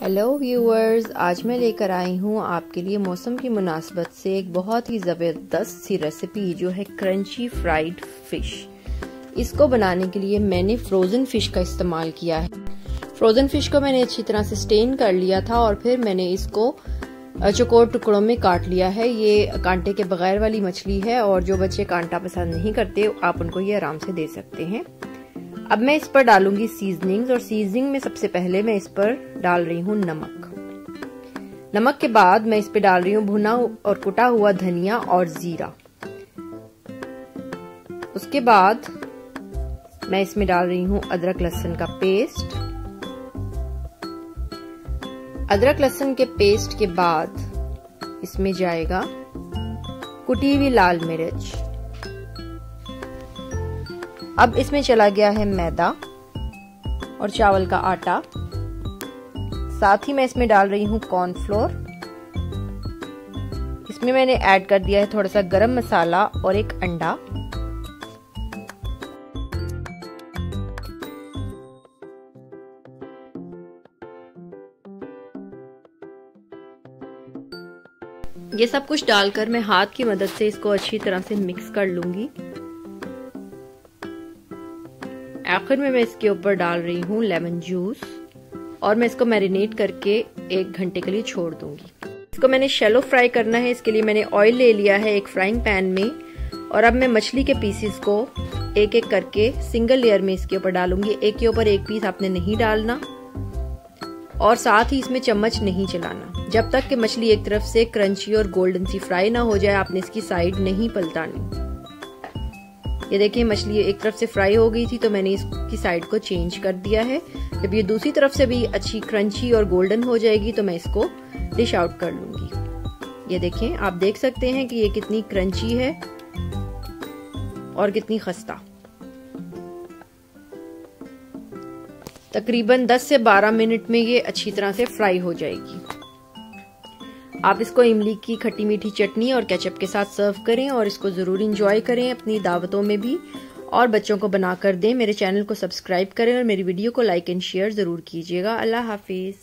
Hello viewers, आज मैं लेकर आई हूँ आपके लिए मौसम की मुनासबत से एक बहुत ही ज़बरदस्त सी रेसिपी जो है क्रंची फ्राइड फिश। इसको बनाने के लिए मैंने फ्रोज़न फिश का इस्तेमाल किया है। फ्रोज़न फिश को मैंने अच्छी तरह से स्टेन कर लिया था और फिर मैंने इसको चौकोर टुकड़ों में काट लिया है। ये कांटे के बगैर वाली मछली है और जो बच्चे कांटा पसंद नहीं करते आप उनको ये आराम से दे सकते हैं। अब मैं इस पर डालूंगी सीजनिंग्स और सीजनिंग में सबसे पहले मैं इस पर डाल रही हूँ नमक। नमक के बाद मैं इस पर डाल रही हूँ भुना और कुटा हुआ धनिया और जीरा। उसके बाद मैं इसमें डाल रही हूँ अदरक लहसुन का पेस्ट। अदरक लहसुन के पेस्ट के बाद इसमें जाएगा कुटी हुई लाल मिर्च। अब इसमें चला गया है मैदा और चावल का आटा। साथ ही मैं इसमें डाल रही हूँ कॉर्नफ्लोर। इसमें मैंने ऐड कर दिया है थोड़ा सा गरम मसाला और एक अंडा। ये सब कुछ डालकर मैं हाथ की मदद से इसको अच्छी तरह से मिक्स कर लूंगी। आखिर में मैं इसके ऊपर डाल रही हूँ लेमन जूस और मैं इसको मैरिनेट करके 1 घंटे के लिए छोड़ दूंगी। इसको मैंने शैलो फ्राई करना है। इसके लिए मैंने ऑयल ले लिया है एक फ्राइंग पैन में और अब मैं मछली के पीसेस को एक एक करके सिंगल लेयर में इसके ऊपर डालूंगी। एक के ऊपर एक पीस आपने नहीं डालना और साथ ही इसमें चम्मच नहीं चलाना। जब तक कि मछली एक तरफ से क्रंची और गोल्डन सी फ्राई ना हो जाए आपने इसकी साइड नहीं पलटानी। ये देखिए मछली एक तरफ से फ्राई हो गई थी तो मैंने इसकी साइड को चेंज कर दिया है। जब ये दूसरी तरफ से भी अच्छी क्रंची और गोल्डन हो जाएगी तो मैं इसको डिश आउट कर लूंगी। ये देखें, आप देख सकते हैं कि ये कितनी क्रंची है और कितनी खस्ता। तकरीबन 10 से 12 मिनट में ये अच्छी तरह से फ्राई हो जाएगी। आप इसको इमली की खट्टी मीठी चटनी और केचप के साथ सर्व करें और इसको जरूर इंजॉय करें अपनी दावतों में भी और बच्चों को बनाकर दें। मेरे चैनल को सब्सक्राइब करें और मेरी वीडियो को लाइक एंड शेयर जरूर कीजिएगा। अल्लाह हाफिज।